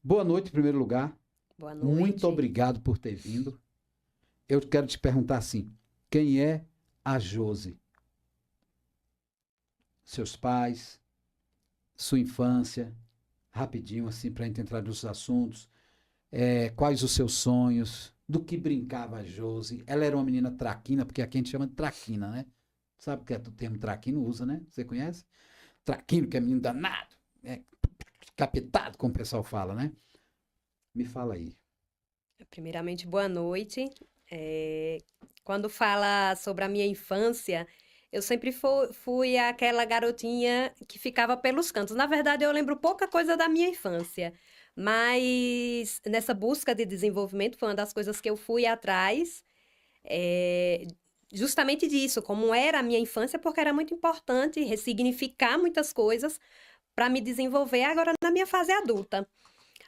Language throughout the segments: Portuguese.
Boa noite, em primeiro lugar. Boa noite. Muito obrigado por ter vindo. Eu quero te perguntar assim, quem é a Josi? Seus pais, sua infância, rapidinho assim para a gente entrar nos assuntos. Quais os seus sonhos? Do que brincava a Josi? Ela era uma menina traquina, porque aqui a gente chama de traquina, né? Sabe o que é o termo traquino? Usa, né? Você conhece? Traquino, que é menino danado, capetado, como o pessoal fala, né? Me fala aí. Primeiramente, boa noite. Quando fala sobre a minha infância, eu sempre fui aquela garotinha que ficava pelos cantos. Na verdade, eu lembro pouca coisa da minha infância, mas nessa busca de desenvolvimento foi uma das coisas que eu fui atrás, é, justamente disso, como era a minha infância, porque era muito importante ressignificar muitas coisas para me desenvolver agora na minha fase adulta.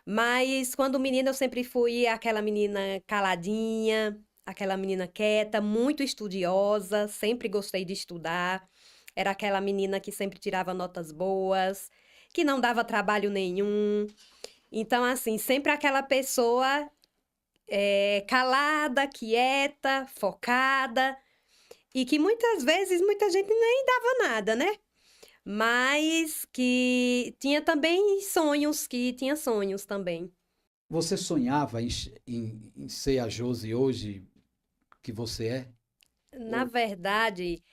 Mas quando menina eu sempre fui aquela menina caladinha, aquela menina quieta, muito estudiosa, sempre gostei de estudar. Era aquela menina que sempre tirava notas boas, que não dava trabalho nenhum. Então, assim, sempre aquela pessoa calada, quieta, focada, e que muitas vezes muita gente nem dava nada, né? Mas que tinha também sonhos, que tinha sonhos também. Você sonhava em ser a Josi hoje que você é? Na Ou verdade,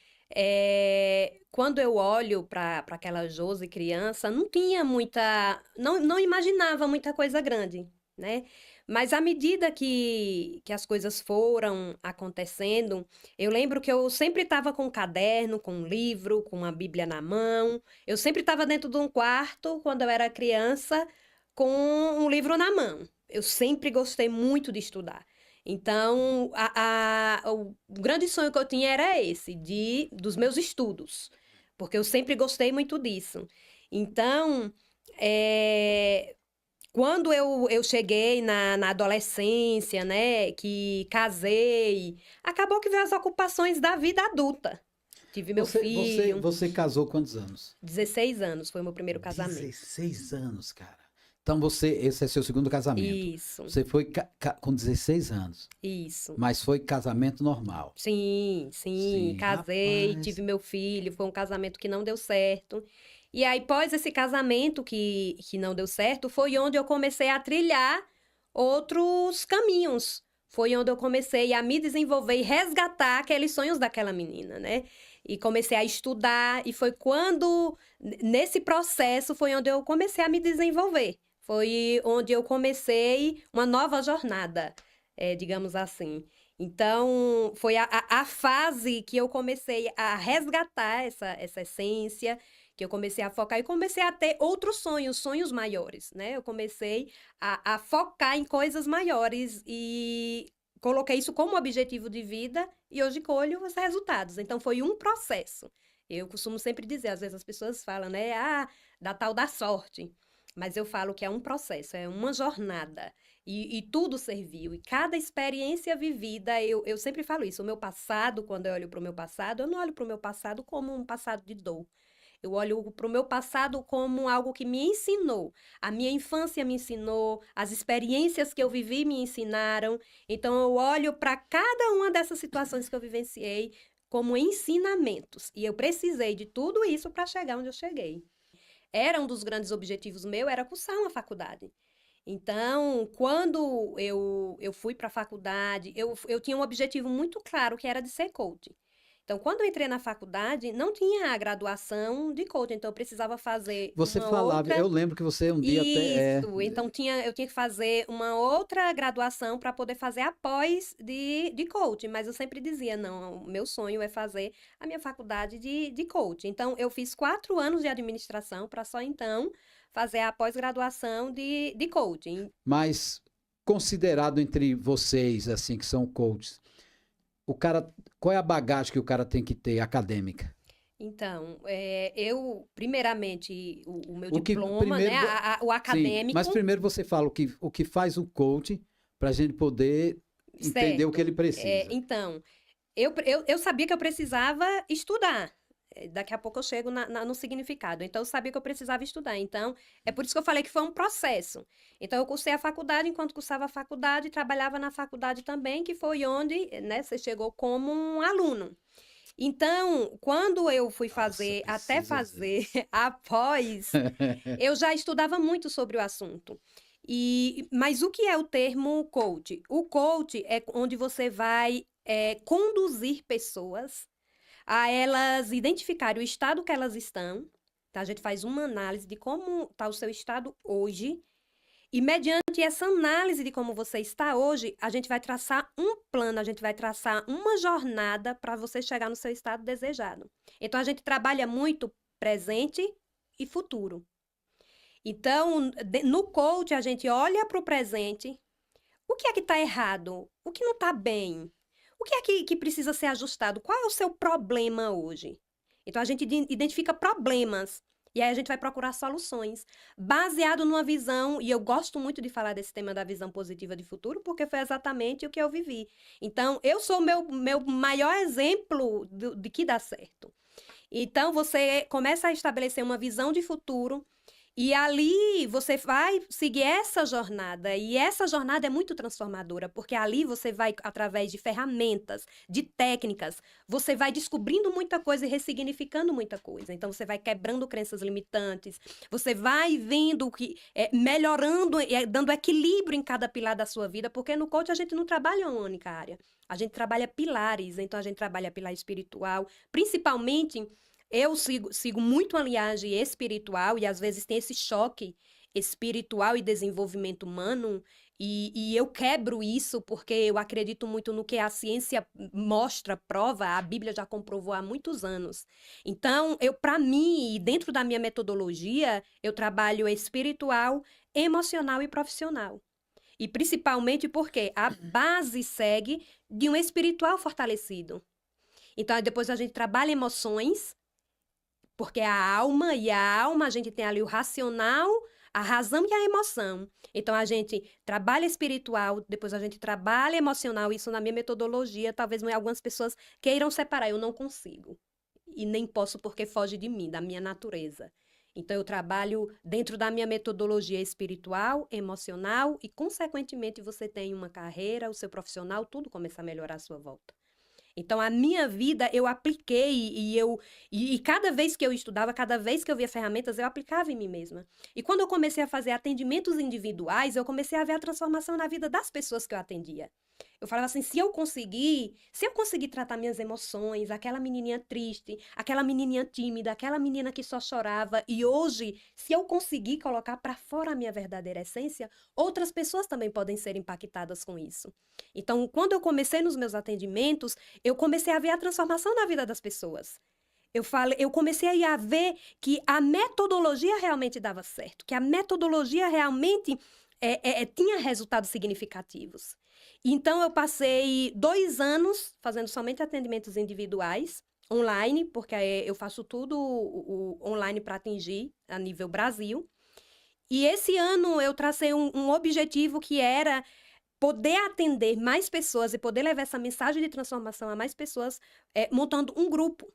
quando eu olho para aquela Josi criança, não tinha muita, não imaginava muita coisa grande, né? Mas à medida que as coisas foram acontecendo, eu lembro que eu sempre estava com um caderno, com um livro, com uma Bíblia na mão. Eu sempre estava dentro de um quarto, quando eu era criança, com um livro na mão. Eu sempre gostei muito de estudar. Então, o grande sonho que eu tinha era esse, dos meus estudos, porque eu sempre gostei muito disso. Então, é, quando eu cheguei na adolescência, né, que casei, acabou que veio as ocupações da vida adulta. Tive meu filho, você casou quantos anos? 16 anos foi o meu primeiro casamento. 16 anos, cara. Então esse é seu segundo casamento. Isso, Você foi com 16 anos, isso. mas foi casamento normal. Sim, sim, Sim, casei, tive rapaz. meu filho, foi um casamento que não deu certo. E aí, após esse casamento que não deu certo, foi onde eu comecei a trilhar outros caminhos. Foi onde eu comecei a me desenvolver e resgatar aqueles sonhos daquela menina, né? E comecei a estudar, e foi quando, nesse processo, foi onde eu comecei a me desenvolver. Foi onde eu comecei uma nova jornada, digamos assim. Então, foi a fase que eu comecei a resgatar essa essência, que eu comecei a focar e comecei a ter outros sonhos, sonhos maiores, né? Eu comecei a focar em coisas maiores e coloquei isso como objetivo de vida e hoje colho os resultados. Então, foi um processo. Eu costumo sempre dizer, às vezes as pessoas falam, né? Ah, da tal da sorte. Mas eu falo que é um processo, é uma jornada. E tudo serviu. E cada experiência vivida, eu sempre falo isso. O meu passado, quando eu olho para o meu passado, eu não olho para o meu passado como um passado de dor. Eu olho para o meu passado como algo que me ensinou. A minha infância me ensinou, as experiências que eu vivi me ensinaram. Então, eu olho para cada uma dessas situações que eu vivenciei como ensinamentos. E eu precisei de tudo isso para chegar onde eu cheguei. Era um dos grandes objetivos meu, era cursar uma faculdade. Então, quando eu fui para a faculdade, eu tinha um objetivo muito claro, que era de ser coach. Então, quando eu entrei na faculdade, não tinha a graduação de coach, então eu precisava fazer Você uma falava, eu outra. lembro que você um dia até Isso, então eu tinha que fazer uma outra graduação para poder fazer a pós de coach, mas eu sempre dizia, não, o meu sonho é fazer a minha faculdade de coach. Então, eu fiz 4 anos de administração para só então fazer a pós-graduação de coaching. mas considerado entre vocês, assim, que são coaches, o cara, qual é a bagagem que o cara tem que ter acadêmica? Então, eu, primeiramente, o meu O que diploma, né, primeiro, o sim, mas acadêmico, primeiro você fala o que faz o coach para a gente poder entender o que ele certo. precisa. Então, eu sabia que eu precisava estudar. daqui a pouco eu chego no significado. Então, eu sabia que eu precisava estudar. Então, é por isso que eu falei que foi um processo. Então, eu cursei a faculdade, enquanto cursava a faculdade, trabalhava na faculdade também, que foi onde, né, você chegou como um aluno. Então, quando eu fui Nossa, fazer, até preciso ver. fazer após, eu já estudava muito sobre o assunto. Mas o que é o termo coach? O coach é onde você vai conduzir pessoas a elas identificarem o estado que elas estão. Tá? A gente faz uma análise de como está o seu estado hoje. E mediante essa análise de como você está hoje, a gente vai traçar um plano, a gente vai traçar uma jornada para você chegar no seu estado desejado. Então, a gente trabalha muito presente e futuro. Então, no coach, a gente olha para o presente. O que é que está errado? O que não está bem? O que é que precisa ser ajustado? Qual é o seu problema hoje? Então, a gente identifica problemas. E aí a gente vai procurar soluções, baseado numa visão, e eu gosto muito de falar desse tema da visão positiva de futuro, porque foi exatamente o que eu vivi. Então, eu sou o meu maior exemplo de que dá certo. Então, você começa a estabelecer uma visão de futuro, e ali você vai seguir essa jornada, e essa jornada é muito transformadora, porque ali você vai, através de ferramentas, de técnicas, você vai descobrindo muita coisa e ressignificando muita coisa. Então, você vai quebrando crenças limitantes, você vai vendo que, melhorando, dando equilíbrio em cada pilar da sua vida, porque no coach a gente não trabalha uma única área, a gente trabalha pilares, então a gente trabalha pilar espiritual, principalmente. Eu sigo muito uma linhagem espiritual e às vezes tem esse choque espiritual e desenvolvimento humano, e eu quebro isso porque eu acredito muito no que a ciência mostra, prova, a Bíblia já comprovou há muitos anos. Então, para mim, e dentro da minha metodologia, eu trabalho espiritual, emocional e profissional. E principalmente porque a base segue de um espiritual fortalecido. Então, depois a gente trabalha emoções, porque a alma a gente tem ali o racional, a razão e a emoção. Então, a gente trabalha espiritual, depois a gente trabalha emocional. Isso na minha metodologia, talvez algumas pessoas queiram separar. Eu não consigo. E nem posso porque foge de mim, da minha natureza. Então, eu trabalho dentro da minha metodologia espiritual, emocional e, consequentemente, você tem uma carreira, o seu profissional, tudo começa a melhorar à sua volta. Então, a minha vida, eu apliquei e cada vez que eu estudava, cada vez que eu via ferramentas, eu aplicava em mim mesma. E quando eu comecei a fazer atendimentos individuais, eu comecei a ver a transformação na vida das pessoas que eu atendia. Eu falava assim, se eu conseguir tratar minhas emoções, aquela menininha triste, aquela menininha tímida, aquela menina que só chorava, e hoje, se eu conseguir colocar para fora a minha verdadeira essência, outras pessoas também podem ser impactadas com isso. Então, quando eu comecei nos meus atendimentos, eu comecei a ver a transformação na vida das pessoas. Eu comecei a ver que a metodologia realmente dava certo, que a metodologia realmente tinha resultados significativos. Então, eu passei 2 anos fazendo somente atendimentos individuais, online, porque eu faço tudo online para atingir a nível Brasil. E esse ano eu tracei um objetivo que era poder atender mais pessoas e poder levar essa mensagem de transformação a mais pessoas, montando um grupo.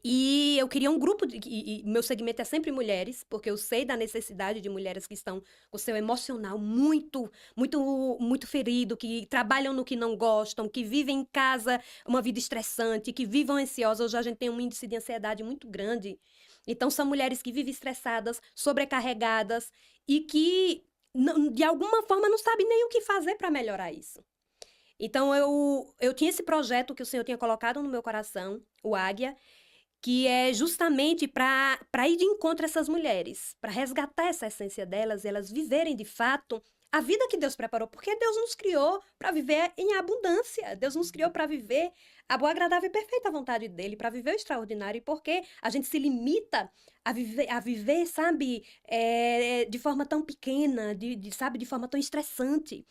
E eu queria um grupo, e meu segmento é sempre mulheres, porque eu sei da necessidade de mulheres que estão com o seu emocional muito, muito, muito ferido, que trabalham no que não gostam, que vivem em casa uma vida estressante, que vivem ansiosas. Hoje a gente tem um índice de ansiedade muito grande. Então, são mulheres que vivem estressadas, sobrecarregadas e que, de alguma forma, não sabem nem o que fazer para melhorar isso. Então, eu tinha esse projeto que o Senhor tinha colocado no meu coração, o Águia, que é justamente para ir de encontro a essas mulheres, para resgatar essa essência delas e elas viverem de fato a vida que Deus preparou, porque Deus nos criou para viver em abundância, Deus nos criou para viver a boa, agradável e perfeita vontade dele, para viver o extraordinário, e porque a gente se limita a viver, sabe, de forma tão pequena, sabe, de forma tão estressante.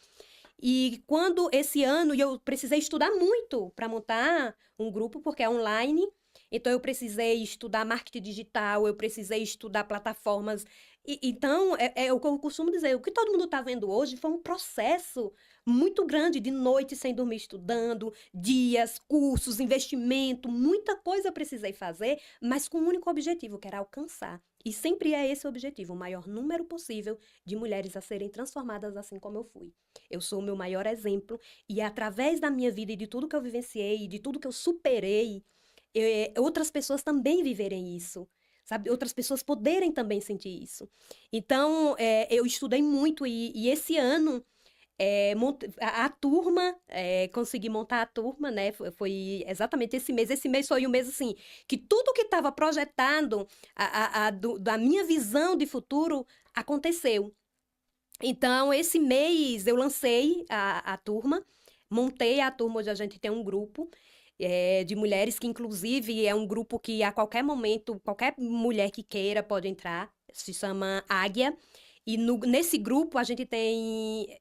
E quando esse ano eu precisei estudar muito para montar um grupo, porque é online. Então, eu precisei estudar marketing digital, eu precisei estudar plataformas Então, é o que eu costumo dizer, o que todo mundo está vendo hoje foi um processo muito grande de noite sem dormir estudando, dias, cursos, investimento, muita coisa eu precisei fazer, mas com um único objetivo, que era alcançar. E sempre é esse o objetivo, o maior número possível de mulheres a serem transformadas assim como eu fui. Eu sou o meu maior exemplo e é através da minha vida e de tudo que eu vivenciei, de tudo que eu superei, outras pessoas também viverem isso. Sabe, outras pessoas poderem também sentir isso. Então, eu estudei muito e esse ano a turma, consegui montar a turma, né? Foi exatamente esse mês. Esse mês foi o mês, assim, que tudo que estava projetado, da minha visão de futuro, aconteceu. Então, esse mês eu lancei a turma, montei a turma, onde a gente tem um grupo de mulheres, que inclusive é um grupo que a qualquer momento, qualquer mulher que queira pode entrar, se chama Águia. E nesse grupo a gente tem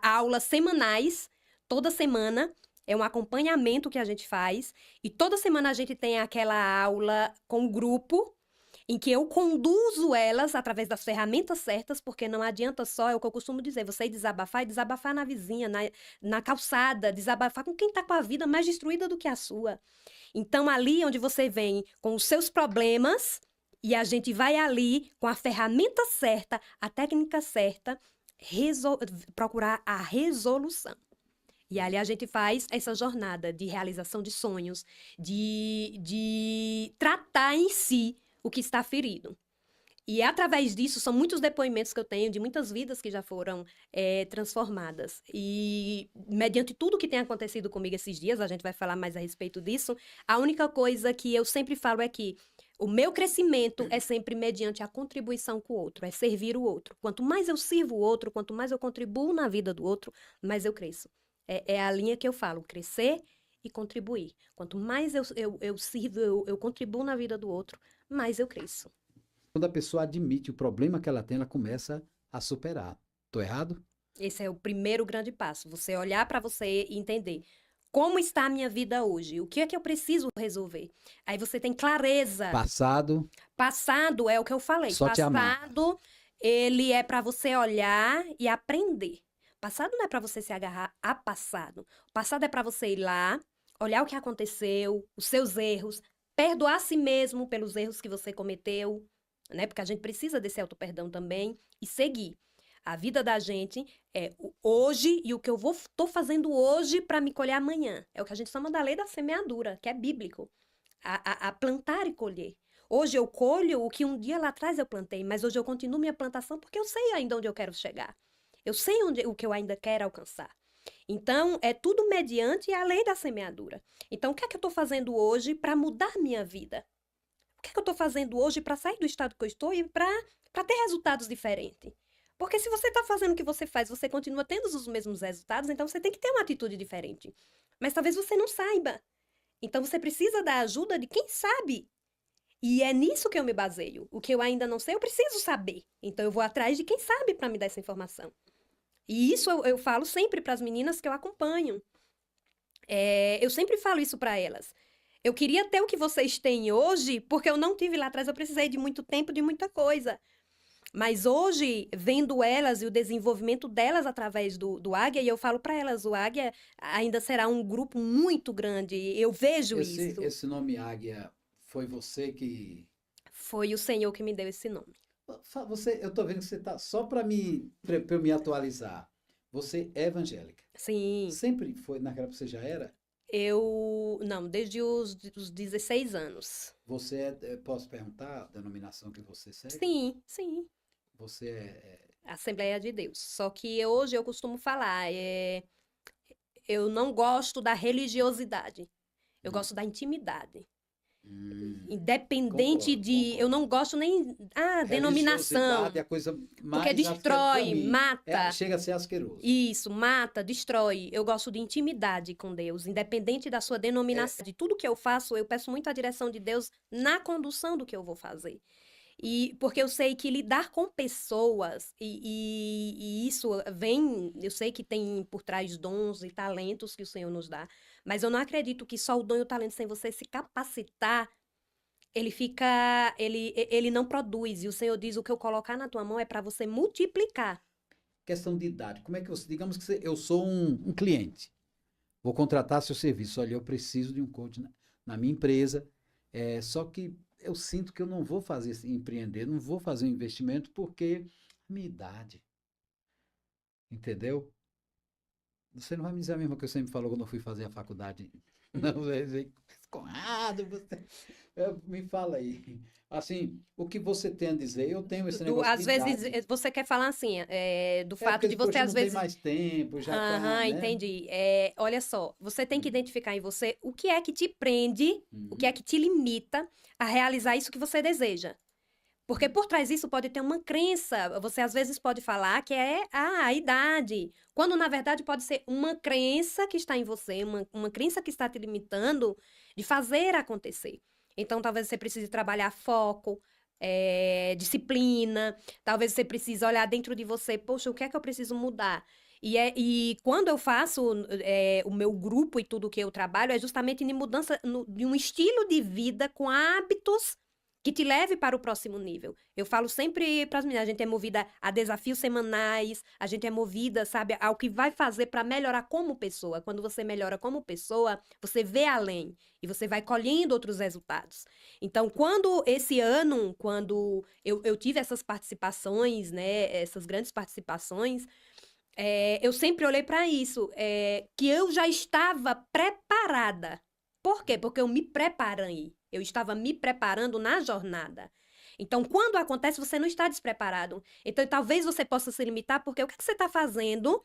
aulas semanais, toda semana, é um acompanhamento que a gente faz, e toda semana a gente tem aquela aula com o grupo, em que eu conduzo elas através das ferramentas certas, porque não adianta só, é o que eu costumo dizer, você desabafar e desabafar na vizinha, na calçada, desabafar com quem está com a vida mais destruída do que a sua. Então, ali onde você vem com os seus problemas, e a gente vai ali com a ferramenta certa, a técnica certa, procurar a resolução. E ali a gente faz essa jornada de realização de sonhos, de tratar em si o que está ferido. E através disso, são muitos depoimentos que eu tenho de muitas vidas que já foram transformadas. E mediante tudo que tem acontecido comigo esses dias, a gente vai falar mais a respeito disso, a única coisa que eu sempre falo é que o meu crescimento é sempre mediante a contribuição com o outro, é servir o outro. Quanto mais eu sirvo o outro, quanto mais eu contribuo na vida do outro, mais eu cresço. É a linha que eu falo, crescer e contribuir. Quanto mais eu sirvo, eu contribuo na vida do outro, mais eu cresço. Quando a pessoa admite o problema que ela tem, ela começa a superar. Tô errado? Esse é o primeiro grande passo. Você olhar para você e entender como está a minha vida hoje, o que é que eu preciso resolver. Aí você tem clareza. Passado. Passado é o que eu falei. Só te amarra. Passado, ele é para você olhar e aprender. Passado não é para você se agarrar a passado. Passado é para você ir lá, olhar o que aconteceu, os seus erros, perdoar a si mesmo pelos erros que você cometeu, né? Porque a gente precisa desse auto-perdão também e seguir. A vida da gente é o hoje e o que eu tô fazendo hoje para me colher amanhã. É o que a gente chama da lei da semeadura, que é bíblico. A plantar e colher. Hoje eu colho o que um dia lá atrás eu plantei, mas hoje eu continuo minha plantação porque eu sei ainda onde eu quero chegar. Eu sei o que eu ainda quero alcançar. Então, é tudo mediante a lei da semeadura. Então, o que é que eu estou fazendo hoje para mudar minha vida? O que é que eu estou fazendo hoje para sair do estado que eu estou e para ter resultados diferentes? Porque se você está fazendo o que você faz, você continua tendo os mesmos resultados, então você tem que ter uma atitude diferente. Mas talvez você não saiba. Então, você precisa da ajuda de quem sabe. E é nisso que eu me baseio. O que eu ainda não sei, eu preciso saber. Então, eu vou atrás de quem sabe para me dar essa informação. E isso eu falo sempre para as meninas que eu acompanho. Eu sempre falo isso para elas. Eu queria ter o que vocês têm hoje, porque eu não tive lá atrás, eu precisei de muito tempo, de muita coisa. Mas hoje, vendo elas e o desenvolvimento delas através do Águia, e eu falo para elas, o Águia ainda será um grupo muito grande. Eu vejo isso. Esse nome Águia foi você que... Foi o Senhor que me deu esse nome. Eu tô vendo que você tá... Só para eu me atualizar. Você é evangélica. Sim. Sempre foi, naquela época você já era? Não, desde os 16 anos. Você posso perguntar a denominação que você segue? Sim, sim. Você Assembleia de Deus. Só que hoje eu costumo falar, eu não gosto da religiosidade. Eu gosto da intimidade. Independente concordo. eu não gosto nem denominação. É a coisa mais Porque destrói, mata. Chega a ser asqueroso. Isso, mata, destrói. Eu gosto de intimidade com Deus, independente da sua denominação. De tudo que eu faço, eu peço muito a direção de Deus na condução do que eu vou fazer. E porque eu sei que lidar com pessoas, e isso vem, eu sei que tem por trás dons e talentos que o Senhor nos dá, mas eu não acredito que só o dom e o talento, sem você se capacitar, ele não produz. E o Senhor diz: o que eu colocar na tua mão é para você multiplicar. Questão de idade. Como é que você, digamos que eu sou um cliente, vou contratar seu serviço. Olha, eu preciso de um coach na minha empresa, só que eu sinto que eu não vou empreender, não vou fazer um investimento porque a minha idade, entendeu? Você não vai me dizer a mesma que você me falou quando eu fui fazer a faculdade. Não, Conrado, você... me fala aí. Assim, o que você tem a dizer? Eu tenho esse negócio Às de vezes idade. você quer falar assim, do fato Porque, de você poxa, às não tem vezes. mais tempo, já tá, Aham, né? entendi. Olha só, você tem que identificar em você o que é que te prende, o que é Uhum. que te limita a realizar isso que você deseja. Porque por trás disso pode ter uma crença. Você às vezes pode falar que é a idade, quando na verdade pode ser uma crença que está em você, uma crença que está te limitando de fazer acontecer. Então talvez você precise trabalhar foco, disciplina, talvez você precise olhar dentro de você, poxa, o que é que eu preciso mudar? E quando eu faço o meu grupo e tudo que eu trabalho, é justamente de mudança de um estilo de vida com hábitos que te leve para o próximo nível. Eu falo sempre para as meninas, a gente é movida a desafios semanais, a gente é movida, sabe, ao que vai fazer para melhorar como pessoa. Quando você melhora como pessoa, você vê além e você vai colhendo outros resultados. Então, quando eu tive essas participações, né, essas grandes participações, eu sempre olhei para isso, que eu já estava preparada. Por quê? Porque eu me preparei. Eu estava me preparando na jornada. Então, quando acontece, você não está despreparado. Então, talvez você possa se limitar, porque o que você está fazendo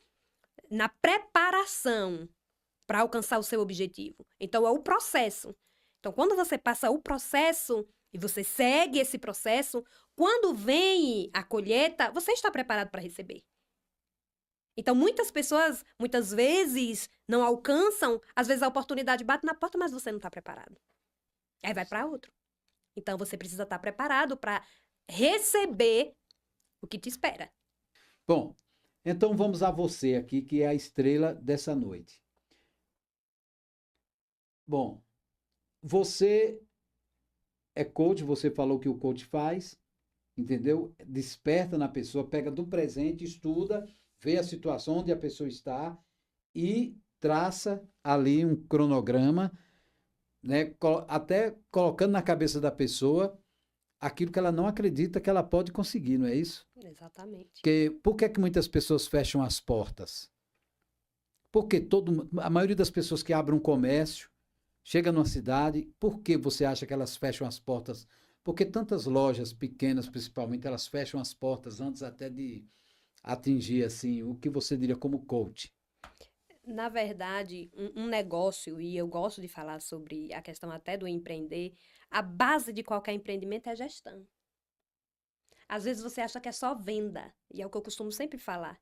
na preparação para alcançar o seu objetivo? Então, é o processo. Então, quando você passa o processo e você segue esse processo, quando vem a colheita, você está preparado para receber. Então, muitas pessoas, muitas vezes, não alcançam, às vezes a oportunidade bate na porta, mas você não está preparado. Aí vai para outro. Então, você precisa estar preparado para receber o que te espera. Bom, então vamos a você aqui, que é a estrela dessa noite. Bom, você é coach, você falou que o coach faz, entendeu? Desperta na pessoa, pega do presente, estuda, vê a situação onde a pessoa está e traça ali um cronograma, né? Até colocando na cabeça da pessoa aquilo que ela não acredita que ela pode conseguir, não é isso? Exatamente. Porque, por que é que muitas pessoas fecham as portas? Porque a maioria das pessoas que abrem um comércio, chega numa cidade, por que você acha que elas fecham as portas? Porque tantas lojas pequenas, principalmente, elas fecham as portas antes até de atingir, assim, o que você diria como coach. Na verdade, um negócio, e eu gosto de falar sobre a questão até do empreender, a base de qualquer empreendimento é gestão. Às vezes você acha que é só venda, e é o que eu costumo sempre falar.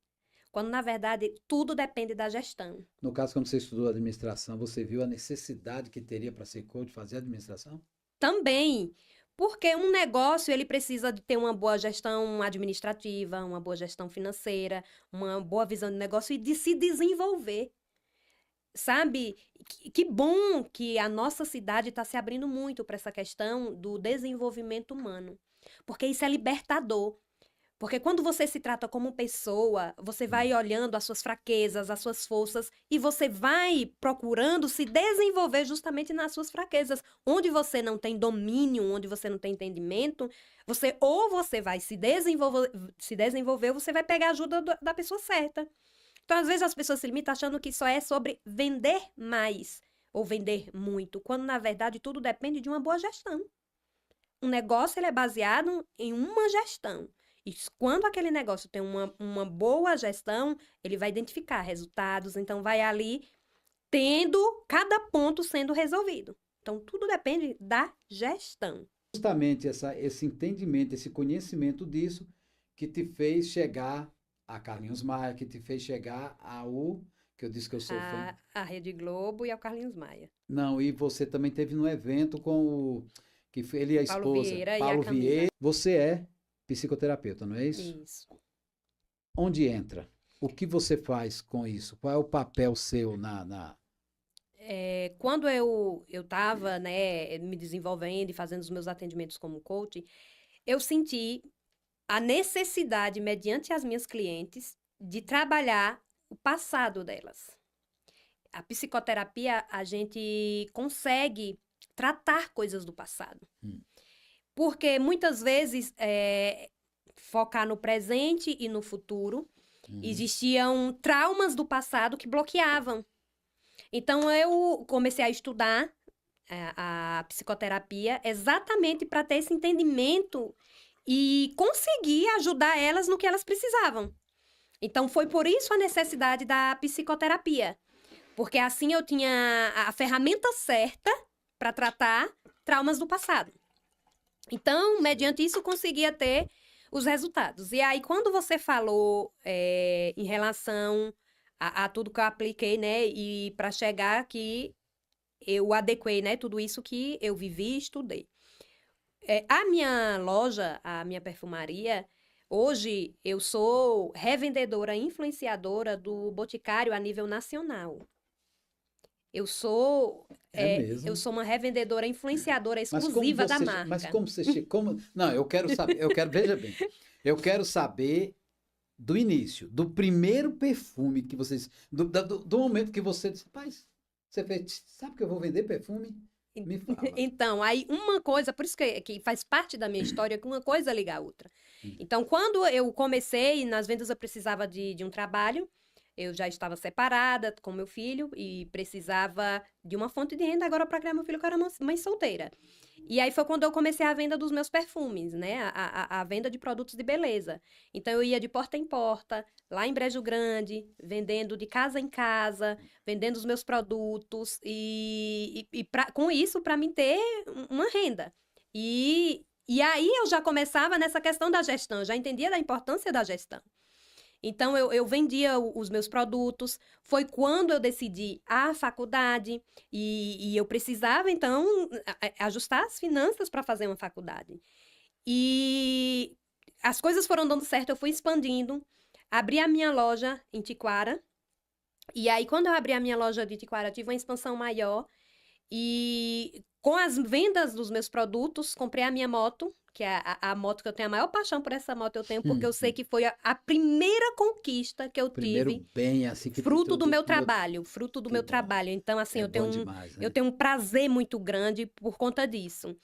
Quando, na verdade, tudo depende da gestão. No caso, quando você estudou administração, você viu a necessidade que teria para ser coach fazer administração? Também, porque um negócio ele precisa de ter uma boa gestão administrativa, uma boa gestão financeira, uma boa visão de negócio e de se desenvolver. Sabe? Que bom que a nossa cidade está se abrindo muito para essa questão do desenvolvimento humano, porque isso é libertador. Porque quando você se trata como pessoa, você vai olhando as suas fraquezas, as suas forças, e você vai procurando se desenvolver justamente nas suas fraquezas. Onde você não tem domínio, onde você não tem entendimento, você vai se desenvolver, ou você vai pegar a ajuda da pessoa certa. Então, às vezes, as pessoas se limitam achando que só é sobre vender mais ou vender muito, quando, na verdade, tudo depende de uma boa gestão. Um negócio ele é baseado em uma gestão. E quando aquele negócio tem uma boa gestão, ele vai identificar resultados, então vai ali tendo cada ponto sendo resolvido. Então, tudo depende da gestão. Justamente esse entendimento, esse conhecimento disso que te fez chegar a Carlinhos Maia, que te fez chegar ao, que eu disse que eu sou fã. A Rede Globo e ao Carlinhos Maia. Não, e você também teve no evento com ele e a Paulo esposa, Vieira e a Paulo Camila. Vieira. Você é psicoterapeuta, não é isso? Isso. Onde entra? O que você faz com isso? Qual é o papel seu Quando eu estava, né, me desenvolvendo e fazendo os meus atendimentos como coach, eu senti a necessidade, mediante as minhas clientes, de trabalhar o passado delas. A psicoterapia, a gente consegue tratar coisas do passado. Porque muitas vezes focar no presente e no futuro, existiam traumas do passado que bloqueavam. Então, eu comecei a estudar a psicoterapia exatamente para ter esse entendimento e conseguir ajudar elas no que elas precisavam. Então, foi por isso a necessidade da psicoterapia. Porque assim eu tinha a ferramenta certa para tratar traumas do passado. Então, mediante isso, eu conseguia ter os resultados. E aí, quando você falou em relação a tudo que eu apliquei, né? E para chegar aqui, eu adequei, né? Tudo isso que eu vivi e estudei. A minha loja, a minha perfumaria, hoje eu sou revendedora, influenciadora do Boticário a nível nacional. Eu sou mesmo? eu sou uma revendedora influenciadora Mas exclusiva da marca. Mas como você chegou? Não, eu quero saber, veja bem, eu quero saber do início, do primeiro perfume que vocês, do momento que você disse, rapaz, você fez, sabe que eu vou vender perfume? Me fala. Então, aí uma coisa, por isso que faz parte da minha história, que uma coisa liga a outra. Então, quando eu comecei, nas vendas eu precisava de um trabalho, eu já estava separada com meu filho e precisava de uma fonte de renda agora para criar meu filho, que eu era mãe solteira. E aí foi quando eu comecei a venda dos meus perfumes, né? A venda de produtos de beleza. Então, eu ia de porta em porta, lá em Brejo Grande, vendendo de casa em casa, vendendo os meus produtos com isso, para mim ter uma renda. E aí eu já começava nessa questão da gestão, já entendia da importância da gestão. Então, eu vendia os meus produtos. Foi quando eu decidi a faculdade e eu precisava, então, ajustar as finanças para fazer uma faculdade. E as coisas foram dando certo, eu fui expandindo. Abri a minha loja em Tiquara. E aí, quando eu abri a minha loja de Tiquara, tive uma expansão maior. E com as vendas dos meus produtos, comprei a minha moto, que é a moto que eu tenho a maior paixão por essa moto eu tenho, porque eu sei que foi a primeira conquista que eu Primeiro tive, bem, assim, que fruto do meu trabalho, fruto do Que meu bom. trabalho. Então, assim, É eu bom demais, né? tenho um prazer muito grande por conta disso.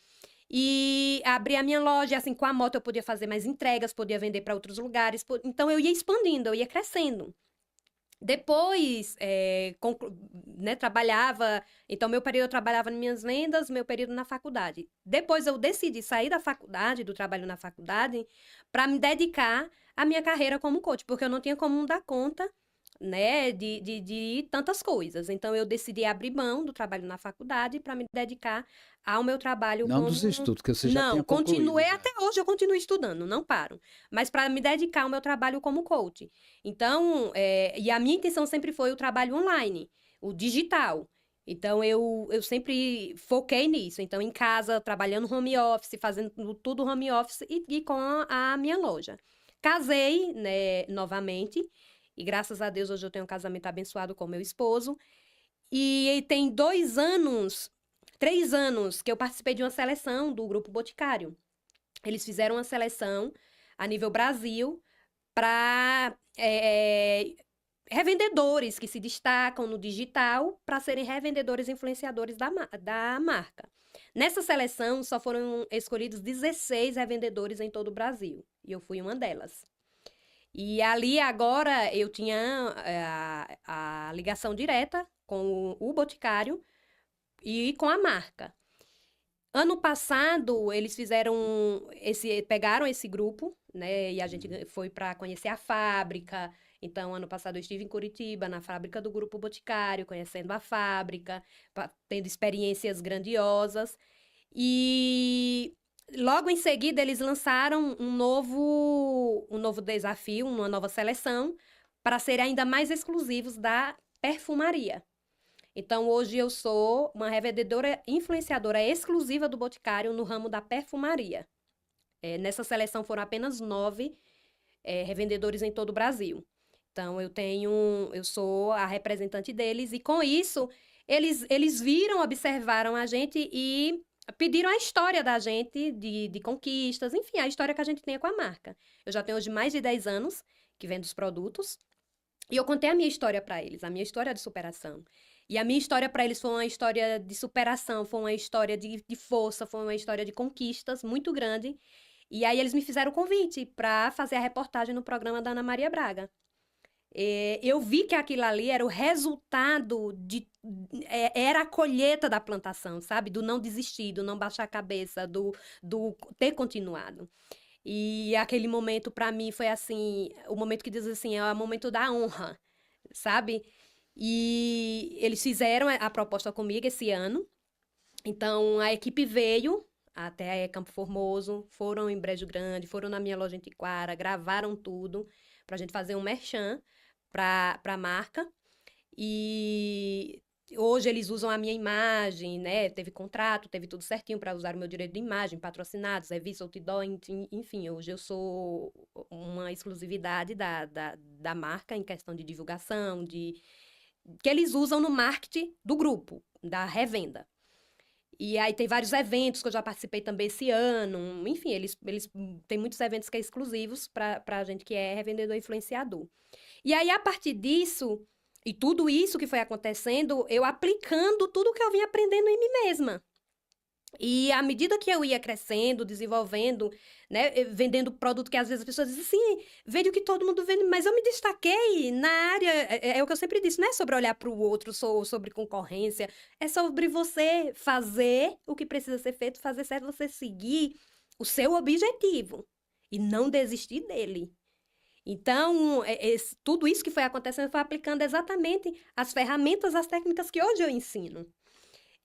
E abri a minha loja, assim, com a moto eu podia fazer mais entregas, podia vender para outros lugares. Então, eu ia expandindo, eu ia crescendo. Depois, né, trabalhava. Então, meu período eu trabalhava nas minhas vendas, meu período na faculdade. Depois, eu decidi sair da faculdade, do trabalho na faculdade, para me dedicar à minha carreira como coach, porque eu não tinha como dar conta, né, de tantas coisas. Então, eu decidi abrir mão do trabalho na faculdade para me dedicar ao meu trabalho Não dos estudos, que você já Não, tinha concluído. continuei já. até hoje, eu continuo estudando, não paro. Mas para me dedicar ao meu trabalho como coach. Então, e a minha intenção sempre foi o trabalho online, o digital. Então, eu sempre foquei nisso. Então, em casa, trabalhando home office, fazendo tudo home office e com a minha loja. Casei, né, novamente. E graças a Deus, hoje eu tenho um casamento abençoado com meu esposo. E tem 3 anos que eu participei de uma seleção do Grupo Boticário. Eles fizeram uma seleção a nível Brasil para revendedores que se destacam no digital para serem revendedores influenciadores da marca. Nessa seleção, só foram escolhidos 16 revendedores em todo o Brasil. E eu fui uma delas. E ali, agora, eu tinha a ligação direta com o Boticário e com a marca. Ano passado, eles pegaram esse grupo, né? E a gente foi para conhecer a fábrica. Então, ano passado eu estive em Curitiba, na fábrica do Grupo Boticário, conhecendo a fábrica, tendo experiências grandiosas. E logo em seguida, eles lançaram um novo desafio, uma nova seleção, para serem ainda mais exclusivos da perfumaria. Então, hoje eu sou uma revendedora influenciadora exclusiva do Boticário no ramo da perfumaria. Nessa seleção foram apenas 9 revendedores em todo o Brasil. Então, eu sou a representante deles e com isso eles viram, observaram a gente e pediram a história da gente, de conquistas, enfim, a história que a gente tem com a marca. Eu já tenho hoje mais de 10 anos que vendo os produtos, e eu contei a minha história para eles, a minha história de superação. E a minha história para eles foi uma história de superação, foi uma história de força, foi uma história de conquistas muito grande. E aí eles me fizeram o convite para fazer a reportagem no programa da Ana Maria Braga. Eu vi que aquilo ali era o resultado era a colheita da plantação, sabe? Do não desistir, do não baixar a cabeça, do ter continuado. E aquele momento, para mim, foi assim, o momento que diz assim, é o momento da honra, sabe? E eles fizeram a proposta comigo esse ano. Então, a equipe veio até Campo Formoso, foram em Brejo Grande, foram na minha loja em Tiquara, gravaram tudo pra gente fazer um merchan pra marca. E hoje eles usam a minha imagem, né? Teve contrato, teve tudo certinho para usar o meu direito de imagem, patrocinados, revista, outdoor, enfim, hoje eu sou uma exclusividade da marca em questão de divulgação, que eles usam no marketing do grupo, da revenda. E aí tem vários eventos que eu já participei também esse ano. Enfim, eles têm muitos eventos que é exclusivos pra gente que é revendedor influenciador. E aí, a partir disso, e tudo isso que foi acontecendo, eu aplicando tudo que eu vinha aprendendo em mim mesma. E à medida que eu ia crescendo, desenvolvendo, né, vendendo produto que às vezes as pessoas dizem assim, vende o que todo mundo vende, mas eu me destaquei na área, é o que eu sempre disse, não é sobre olhar para o outro, sobre concorrência, é sobre você fazer o que precisa ser feito, fazer certo, você seguir o seu objetivo e não desistir dele. Então, tudo isso que foi acontecendo foi aplicando exatamente as ferramentas, as técnicas que hoje eu ensino.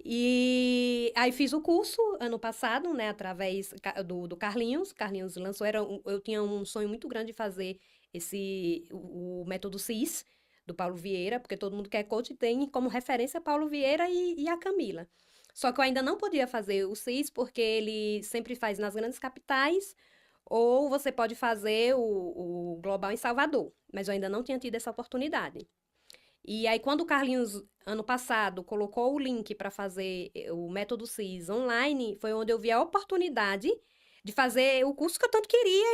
E aí fiz o curso ano passado, né, através do Carlinhos. Carlinhos lançou, eu tinha um sonho muito grande de fazer o método CIS, do Paulo Vieira, porque todo mundo que é coach tem como referência Paulo Vieira e a Camila. Só que eu ainda não podia fazer o CIS, porque ele sempre faz nas grandes capitais, ou você pode fazer o Global em Salvador. Mas eu ainda não tinha tido essa oportunidade. E aí, quando o Carlinhos, ano passado, colocou o link para fazer o método CIS online, foi onde eu vi a oportunidade de fazer o curso que eu tanto queria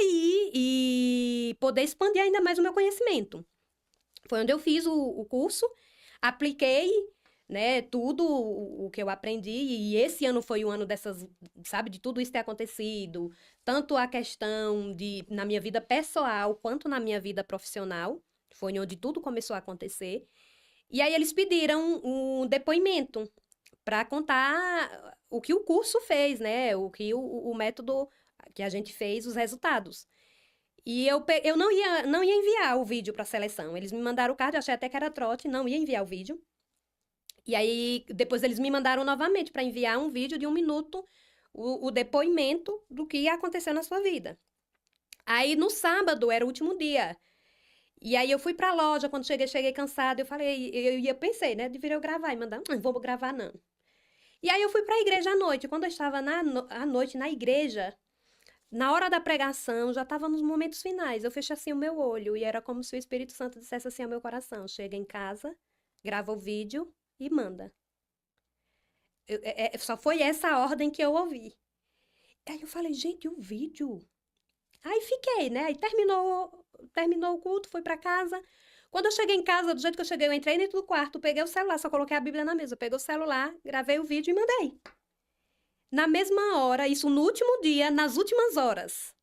e poder expandir ainda mais o meu conhecimento. Foi onde eu fiz o curso, apliquei, né, tudo o que eu aprendi, e esse ano foi o ano dessas, sabe, de tudo isso ter acontecido, tanto a questão na minha vida pessoal, quanto na minha vida profissional, foi onde tudo começou a acontecer. E aí eles pediram um depoimento para contar o que o curso fez, né? O que o método que a gente fez, os resultados. E eu não ia enviar o vídeo para a seleção. Eles me mandaram o card, eu achei até que era trote, não ia enviar o vídeo. E aí depois eles me mandaram novamente para enviar um vídeo de 1 minuto, o depoimento do que ia acontecer na sua vida. Aí no sábado era o último dia. E aí eu fui pra loja, quando cheguei cansada, pensei, né, deveria eu gravar e mandar, não vou gravar não. E aí eu fui pra igreja à noite, quando eu estava à noite na igreja, na hora da pregação, já estava nos momentos finais, eu fechei assim o meu olho e era como se o Espírito Santo dissesse assim ao meu coração, chega em casa, grava o vídeo e manda. Só foi essa a ordem que eu ouvi. Aí eu falei, gente, o vídeo? Aí fiquei, né, aí terminou o culto, fui pra casa. Quando eu cheguei em casa, do jeito que eu cheguei, eu entrei dentro do quarto, peguei o celular, só coloquei a Bíblia na mesa. Eu peguei o celular, gravei o vídeo e mandei. Na mesma hora, isso no último dia, nas últimas horas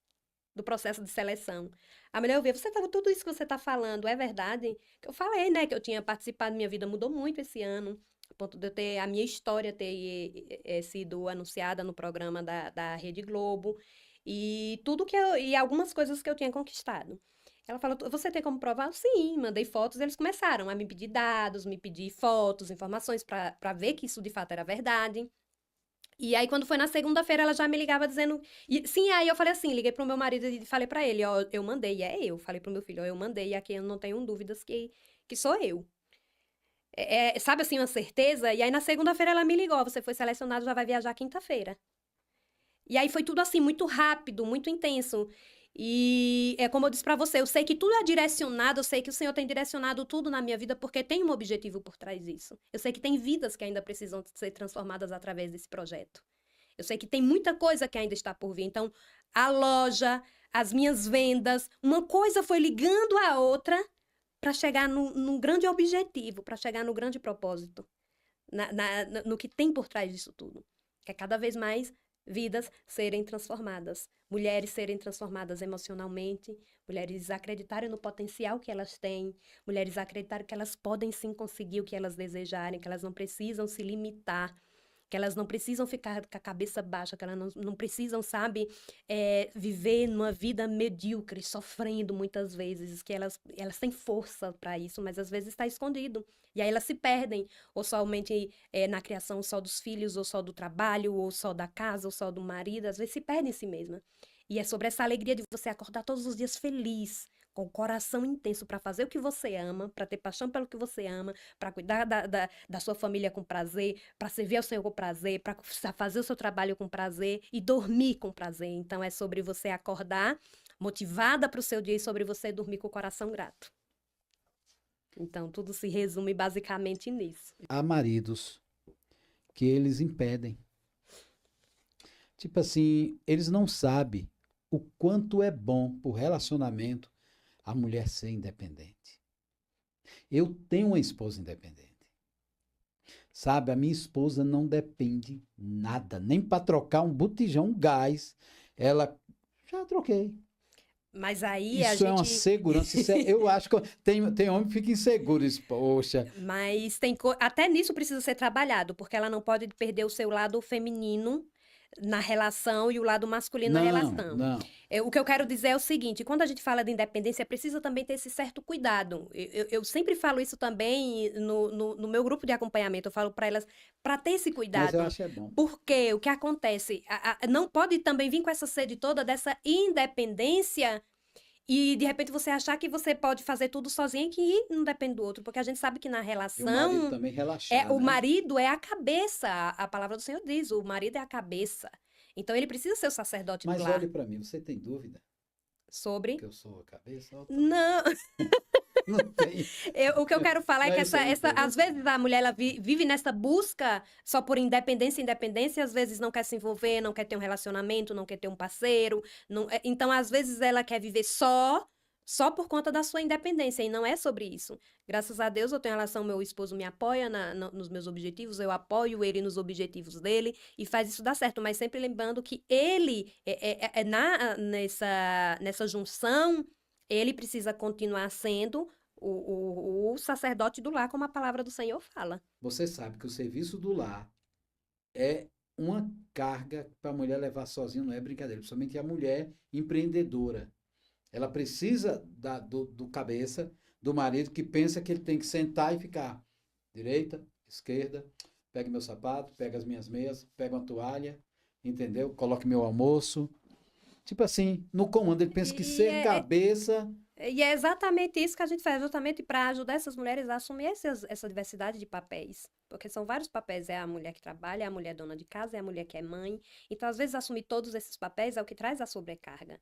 do processo de seleção. A mulher ouviu, tudo isso que você tá falando, é verdade? Que eu falei, né, que eu tinha participado, minha vida mudou muito esse ano, a ponto de eu ter, a minha história ter sido anunciada no programa da Rede Globo, e tudo e algumas coisas que eu tinha conquistado. Ela falou, você tem como provar? Sim, mandei fotos, eles começaram a me pedir dados, me pedir fotos, informações para ver que isso de fato era verdade. E aí, quando foi na segunda-feira, ela já me ligava dizendo... sim, aí eu falei assim, liguei pro meu marido e falei pra ele, ó, eu mandei, falei pro meu filho, ó, eu mandei, e aqui eu não tenho dúvidas que sou eu. Sabe assim, uma certeza? E aí, na segunda-feira, ela me ligou, você foi selecionado, já vai viajar quinta-feira. E aí, foi tudo assim, muito rápido, muito intenso. E é como eu disse para você, eu sei que tudo é direcionado, eu sei que o Senhor tem direcionado tudo na minha vida porque tem um objetivo por trás disso. Eu sei que tem vidas que ainda precisam ser transformadas através desse projeto. Eu sei que tem muita coisa que ainda está por vir. Então, a loja, as minhas vendas, uma coisa foi ligando a outra para chegar num grande objetivo, para chegar no grande propósito, no que tem por trás disso tudo. Que é cada vez mais vidas serem transformadas, mulheres serem transformadas emocionalmente, mulheres acreditarem no potencial que elas têm, mulheres acreditarem que elas podem sim conseguir o que elas desejarem, que elas não precisam se limitar, que elas não precisam ficar com a cabeça baixa, que elas não precisam, sabe, viver numa vida medíocre, sofrendo muitas vezes, que elas têm força para isso, mas às vezes está escondido. E aí elas se perdem, ou somente na criação só dos filhos, ou só do trabalho, ou só da casa, ou só do marido, às vezes se perdem em si mesma. E é sobre essa alegria de você acordar todos os dias feliz, com o coração intenso para fazer o que você ama, para ter paixão pelo que você ama, para cuidar da sua família com prazer, para servir ao Senhor com prazer, para fazer o seu trabalho com prazer e dormir com prazer. Então é sobre você acordar motivada para o seu dia e sobre você dormir com o coração grato. Então tudo se resume basicamente nisso. Há maridos que eles impedem. Tipo assim, eles não sabem o quanto é bom pro relacionamento a mulher ser independente. Eu tenho uma esposa independente. Sabe, a minha esposa não depende nada, nem para trocar um botijão, um gás. Ela, já troquei. Mas aí a Isso é uma gente... segurança. Isso eu acho que tem homem que fica inseguro. Isso, poxa. Mas até nisso precisa ser trabalhado, porque ela não pode perder o seu lado feminino na relação e o lado masculino na relação. Não. O que eu quero dizer é o seguinte, quando a gente fala de independência, precisa também ter esse certo cuidado. Eu sempre falo isso também no meu grupo de acompanhamento, eu falo para elas, para ter esse Mas cuidado. eu acho que é bom. Porque o que acontece, não pode também vir com essa sede toda dessa independência e de repente você achar que você pode fazer tudo sozinha e que não depende do outro, porque a gente sabe que na E o marido relação também relaxar, o né? marido é a cabeça, a palavra do Senhor diz, o marido é a cabeça. Então ele precisa ser o sacerdote do Mas lar. olhe para mim, você tem dúvida Sobre? que eu sou a cabeça? Ou Não, não tem. o que eu quero falar é que Mas eu entendo. às vezes a mulher ela vive nessa busca só por independência, às vezes não quer se envolver, não quer ter um relacionamento, não quer ter um parceiro, então às vezes ela quer viver só por conta da sua independência, e não é sobre isso. Graças a Deus eu tenho relação, meu esposo me apoia nos meus objetivos, eu apoio ele nos objetivos dele, e faz isso dar certo, mas sempre lembrando que ele, nessa junção, ele precisa continuar sendo o sacerdote do lar, como a palavra do Senhor fala. Você sabe que o serviço do lar é uma carga para a mulher levar sozinha, não é brincadeira. Principalmente a mulher empreendedora. Ela precisa do cabeça, do marido, que pensa que ele tem que sentar e ficar direita, esquerda, pega meu sapato, pega as minhas meias, pega uma toalha, entendeu? Coloque meu almoço. Tipo assim, no comando, ele pensa que ser cabeça... E é exatamente isso que a gente faz, justamente para ajudar essas mulheres a assumir essa diversidade de papéis. Porque são vários papéis, é a mulher que trabalha, é a mulher dona de casa, é a mulher que é mãe. Então, às vezes, assumir todos esses papéis é o que traz a sobrecarga.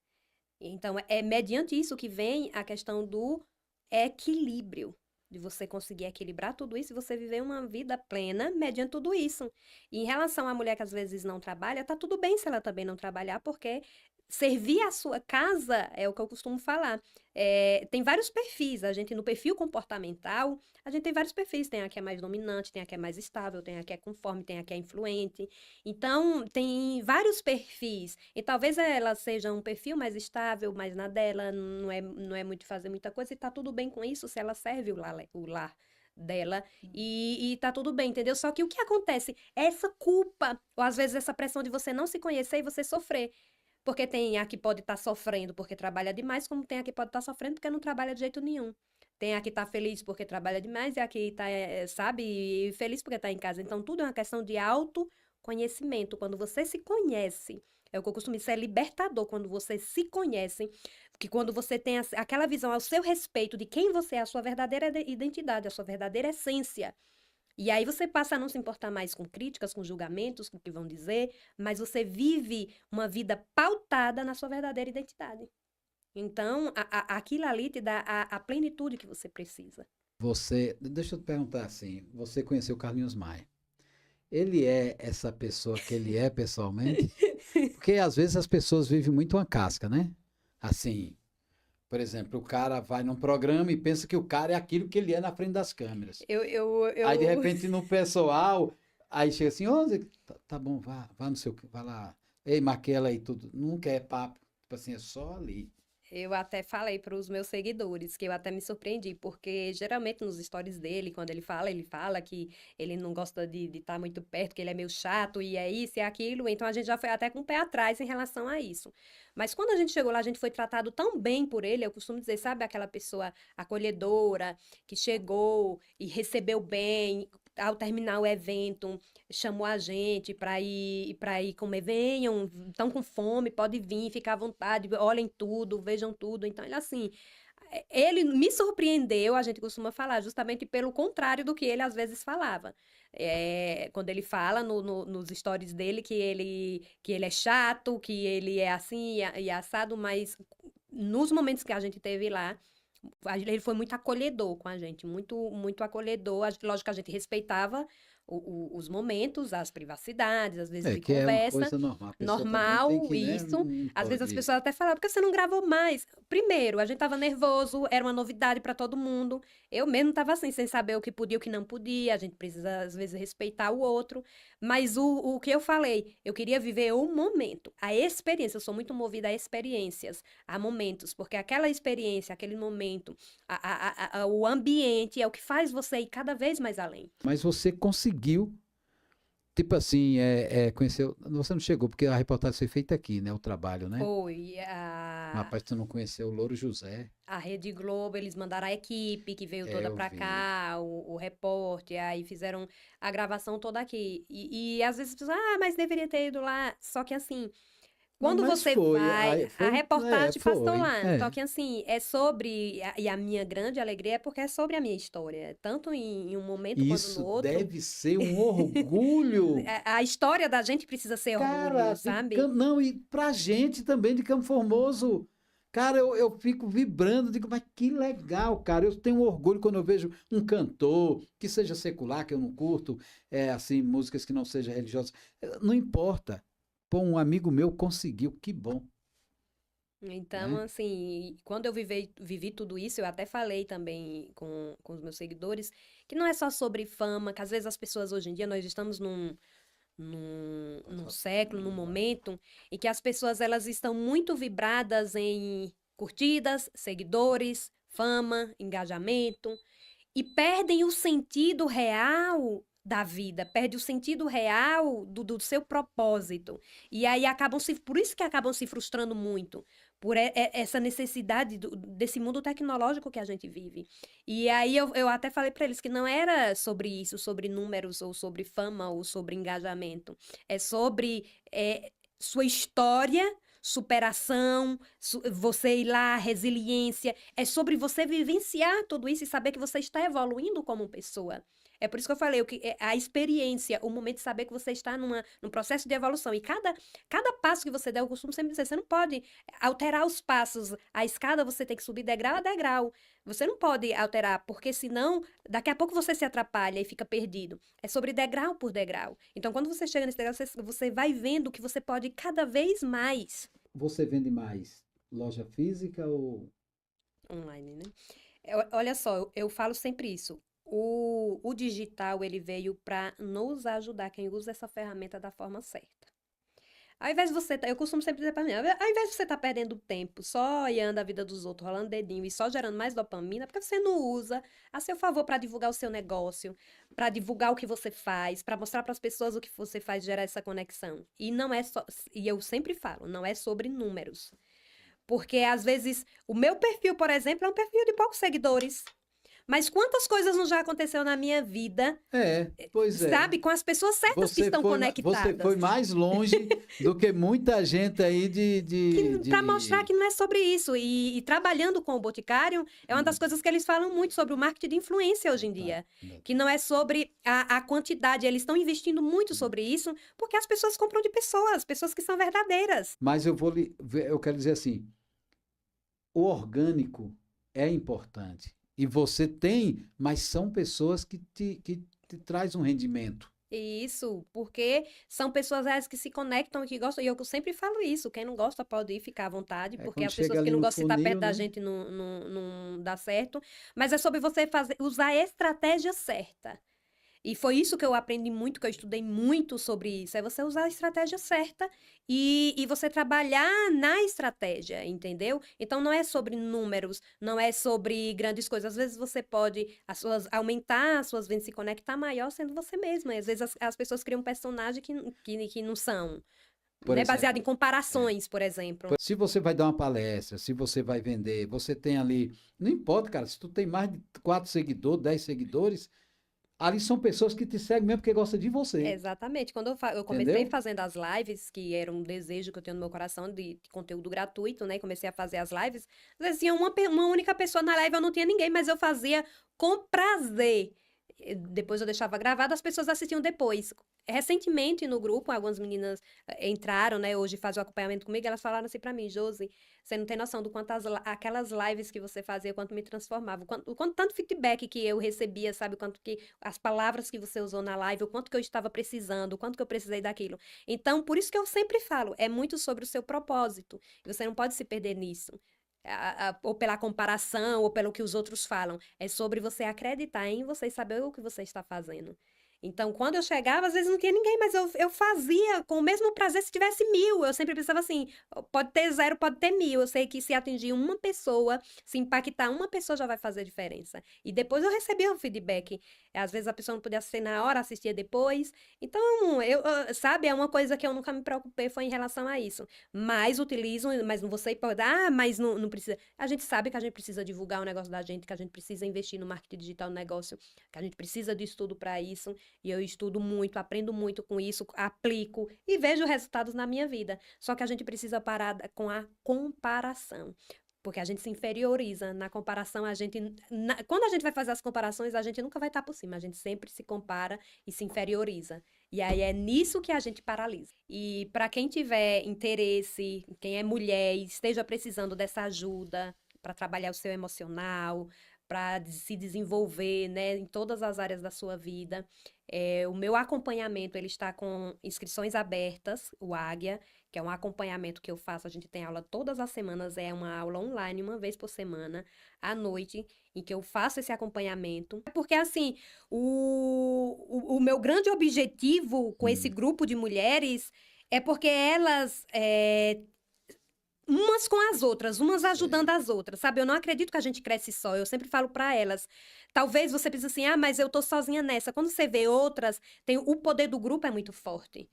Então, é mediante isso que vem a questão do equilíbrio, de você conseguir equilibrar tudo isso e você viver uma vida plena mediante tudo isso. E em relação à mulher que às vezes não trabalha, tá tudo bem se ela também não trabalhar, porque servir a sua casa é o que eu costumo falar. Tem vários perfis, no perfil comportamental, a gente tem vários perfis, tem a que é mais dominante, tem a que é mais estável, tem a que é conforme, tem a que é influente. Então, tem vários perfis, e talvez ela seja um perfil mais estável, mais na dela, não é muito fazer muita coisa, e tá tudo bem com isso se ela serve o lar dela, e tá tudo bem, entendeu? Só que o que acontece? Essa culpa, ou às vezes essa pressão de você não se conhecer e você sofrer. Porque tem a que pode estar sofrendo porque trabalha demais, como tem a que pode estar sofrendo porque não trabalha de jeito nenhum. Tem a que está feliz porque trabalha demais e a que está, sabe, feliz porque está em casa. Então, tudo é uma questão de autoconhecimento. Quando você se conhece, é o que eu costumo dizer, é libertador quando você se conhece, que quando você tem aquela visão ao seu respeito de quem você é, a sua verdadeira identidade, a sua verdadeira essência. E aí você passa a não se importar mais com críticas, com julgamentos, com o que vão dizer, mas você vive uma vida pautada na sua verdadeira identidade. Então, aquilo ali te dá a plenitude que você precisa. Deixa eu te perguntar assim, você conheceu o Carlinhos Maia. Ele é essa pessoa que ele é pessoalmente? Porque às vezes as pessoas vivem muito uma casca, né? Assim, por exemplo, o cara vai num programa e pensa que o cara é aquilo que ele é na frente das câmeras. Eu, eu, Aí, de eu, repente, no pessoal, aí chega assim, ô, Zé, tá bom, vá no seu, vá lá. Ei, maquela aí tudo. Nunca é papo. Tipo assim, é só ali. Eu até falei para os meus seguidores que eu até me surpreendi, porque geralmente nos stories dele, quando ele fala que ele não gosta de estar muito perto, que ele é meio chato e é isso e é aquilo. Então a gente já foi até com o pé atrás em relação a isso. Mas quando a gente chegou lá, a gente foi tratado tão bem por ele. Eu costumo dizer, sabe, aquela pessoa acolhedora que chegou e recebeu bem. Ao terminar o evento, chamou a gente para ir comer. Venham, estão com fome, pode vir, ficar à vontade, olhem tudo, vejam tudo. Então, ele assim, ele me surpreendeu, a gente costuma falar, justamente pelo contrário do que ele às vezes falava. Quando ele fala nos stories dele que ele é chato, que ele é assim e assado, mas nos momentos que a gente teve lá, ele foi muito acolhedor com a gente, muito, muito acolhedor. Lógico que a gente respeitava os momentos, as privacidades, às vezes É de que é uma conversa, coisa normal. A pessoa também tem normal, que, né? isso. Não Às vezes as pode. pessoas até falavam, por que você não gravou mais? Primeiro, a gente tava nervoso, era uma novidade para todo mundo. Eu mesmo tava assim, sem saber o que podia e o que não podia. A gente precisa, às vezes, respeitar o outro. Mas o que eu falei, eu queria viver o momento, a experiência. Eu sou muito movida a experiências, a momentos, porque aquela experiência, aquele momento, o ambiente é o que faz você ir cada vez mais além. Mas você conseguiu, tipo assim, conheceu. Você não chegou, porque a reportagem foi feita aqui, né? O trabalho, né? Foi Mas, rapaz, tu não conheceu o Louro José? a Rede Globo, eles mandaram a equipe que veio É, toda eu pra vi. cá, o repórter, aí fizeram a gravação toda aqui. E às vezes as pessoas, mas deveria ter ido lá. Só que assim, quando Mas você foi, vai, aí a foi, reportagem passou foi. lá. Só que assim, é sobre, e a minha grande alegria é porque é sobre a minha história, tanto em um momento quanto no Isso outro. deve ser um orgulho. A história da gente precisa ser orgulho, Cara, sabe? Não, e pra gente também de Campo Formoso. Cara, eu fico vibrando, digo, mas que legal, cara. Eu tenho orgulho quando eu vejo um cantor, que seja secular, que eu não curto, assim, músicas que não sejam religiosas. Não importa. Pô, um amigo meu conseguiu, que bom, Então, né? assim, quando eu vivi tudo isso, eu até falei também com os meus seguidores que não é só sobre fama, que às vezes as pessoas hoje em dia, nós estamos num século, num momento em que as pessoas elas estão muito vibradas em curtidas, seguidores, fama, engajamento e perdem o sentido real da vida, perde o sentido real do seu propósito. E aí por isso que acabam se frustrando muito, por essa necessidade desse mundo tecnológico que a gente vive. E aí eu até falei para eles que não era sobre isso, sobre números, ou sobre fama, ou sobre engajamento. É sobre sua história, superação, você ir lá, resiliência. É sobre você vivenciar tudo isso e saber que você está evoluindo como pessoa. É por isso que eu falei, a experiência, o momento de saber que você está num processo de evolução. E cada passo que você der, eu costumo sempre dizer, você não pode alterar os passos. A escada você tem que subir degrau a degrau. Você não pode alterar, porque senão, daqui a pouco você se atrapalha e fica perdido. É sobre degrau por degrau. Então, quando você chega nesse degrau, você vai vendo que você pode cada vez mais Você vende mais loja física ou... online, né? Olha só, eu falo sempre isso. O digital, ele veio para nos ajudar, quem usa essa ferramenta da forma certa. Ao invés de você, eu costumo sempre dizer para mim, ao invés de você estar perdendo tempo só olhando a vida dos outros, rolando dedinho e só gerando mais dopamina, porque você não usa a seu favor para divulgar o seu negócio, para divulgar o que você faz, para mostrar para as pessoas o que você faz, gerar essa conexão. E não é só, e eu sempre falo, não é sobre números. Porque às vezes o meu perfil, por exemplo, é um perfil de poucos seguidores. Mas quantas coisas não já aconteceu na minha vida, Pois é. sabe? Com as pessoas certas que estão Você foi conectadas. mais longe do que muita gente aí Para mostrar que não é sobre isso. E trabalhando com o Boticário, é uma das Hum, coisas que eles falam muito sobre o marketing de influência hoje ainda em tá, dia. ainda Que tá. não é sobre a quantidade. Eles estão investindo muito Hum. sobre isso, porque as pessoas compram de pessoas que são verdadeiras. Mas eu quero dizer assim, o orgânico é importante. E você tem, mas são pessoas que te traz um rendimento. Isso, porque são pessoas essas que se conectam e que gostam, e eu sempre falo isso, quem não gosta pode ir ficar à vontade, É porque quando as chega pessoas que ali não no gostam de estar perto funil, da né? gente não dá certo, mas é sobre você fazer, usar a estratégia certa. E foi isso que eu aprendi muito, que eu estudei muito sobre isso. É você usar a estratégia certa e você trabalhar na estratégia, entendeu? Então não é sobre números, não é sobre grandes coisas. Às vezes você pode aumentar as suas vendas, se conectar maior sendo você mesma. E às vezes as pessoas criam um personagem que não são, Por né? Baseado em exemplo, é, comparações, por exemplo. se você vai dar uma palestra, se você vai vender, você tem ali. Não importa, cara, se tu tem mais de 4 seguidores, 10 seguidores, ali são pessoas que te seguem mesmo porque gostam de você. Exatamente. Quando eu comecei Entendeu? fazendo as lives, que era um desejo que eu tenho no meu coração de conteúdo gratuito, né? Comecei a fazer as lives. Às vezes tinha uma única pessoa na live, eu não tinha ninguém, mas eu fazia com prazer. Depois eu deixava gravado, as pessoas assistiam depois. Recentemente no grupo, algumas meninas entraram, né? Hoje fazem o acompanhamento comigo, elas falaram assim pra mim, Josi, você não tem noção do quanto aquelas lives que você fazia, quanto me transformava, o quanto tanto feedback que eu recebia, sabe? O quanto que as palavras que você usou na live, o quanto que eu estava precisando, o quanto que eu precisei daquilo. Então, por isso que eu sempre falo, é muito sobre o seu propósito. E você não pode se perder nisso. Ou pela comparação, ou pelo que os outros falam. É sobre você acreditar em você e saber o que você está fazendo. Então, quando eu chegava, às vezes não tinha ninguém, mas eu fazia com o mesmo prazer se tivesse 1.000. Eu sempre pensava assim: pode ter 0, pode ter 1.000. Eu sei que se atingir uma pessoa, se impactar uma pessoa, já vai fazer diferença. E depois eu recebia o feedback. Às vezes a pessoa não podia assistir na hora, assistia depois. Então, sabe, é uma coisa que eu nunca me preocupei foi em relação a isso. Mas utilizo, mas não você pode, mas não precisa. A gente sabe que a gente precisa divulgar o negócio da gente, que a gente precisa investir no marketing digital no negócio, que a gente precisa de estudo para isso. E eu estudo muito, aprendo muito com isso, aplico e vejo resultados na minha vida. Só que a gente precisa parar com a comparação. Porque a gente se inferioriza. Na comparação, quando a gente vai fazer as comparações, a gente nunca vai estar por cima. A gente sempre se compara e se inferioriza. E aí é nisso que a gente paralisa. E para quem tiver interesse, quem é mulher e esteja precisando dessa ajuda para trabalhar o seu emocional, para se desenvolver, né, em todas as áreas da sua vida, o meu acompanhamento, ele está com inscrições abertas, o Águia, que é um acompanhamento que eu faço. A gente tem aula todas as semanas, é uma aula online, uma vez por semana, à noite, em que eu faço esse acompanhamento. Porque, assim, o meu grande objetivo com esse Hum, grupo de mulheres é porque elas umas com as outras, umas ajudando sei. as outras, sabe? Eu não acredito que a gente cresce só. Eu sempre falo pra elas. Talvez você pense assim, mas eu tô sozinha nessa. Quando você vê outras, o poder do grupo é muito forte.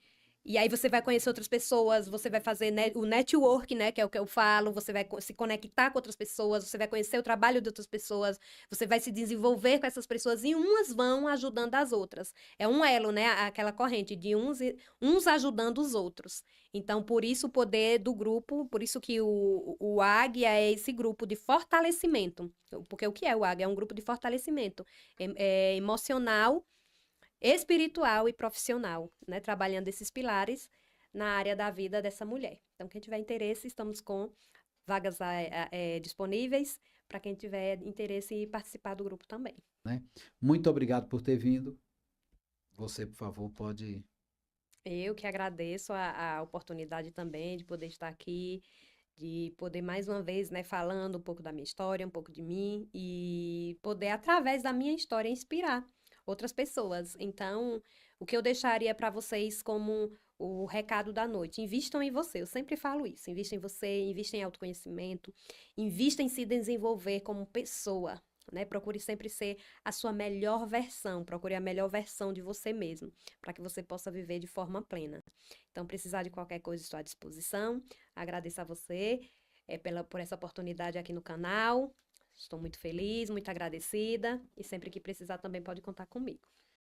E aí você vai conhecer outras pessoas, você vai fazer o network, né, que é o que eu falo, você vai se conectar com outras pessoas, você vai conhecer o trabalho de outras pessoas, você vai se desenvolver com essas pessoas e umas vão ajudando as outras. É um elo, né, aquela corrente de uns ajudando os outros. Então, por isso o poder do grupo, por isso que o Águia é esse grupo de fortalecimento. Porque o que é o Águia? É um grupo de fortalecimento emocional, espiritual e profissional, né? Trabalhando esses pilares na área da vida dessa mulher. Então, quem tiver interesse, estamos com vagas disponíveis para quem tiver interesse em participar do grupo também. Né? Muito obrigado por ter vindo. Você, por favor, pode. Eu que agradeço a oportunidade também de poder estar aqui, de poder mais uma vez, né, falando um pouco da minha história, um pouco de mim e poder, através da minha história, inspirar outras pessoas. Então, o que eu deixaria para vocês como o recado da noite, invistam em você. Eu sempre falo isso, invista em você, invista em autoconhecimento, invista em se desenvolver como pessoa. Né? Procure sempre ser a sua melhor versão, procure a melhor versão de você mesmo, para que você possa viver de forma plena. Então, precisar de qualquer coisa, estou à disposição. Agradeço a você por essa oportunidade aqui no canal. Estou muito feliz, muito agradecida e sempre que precisar também pode contar comigo.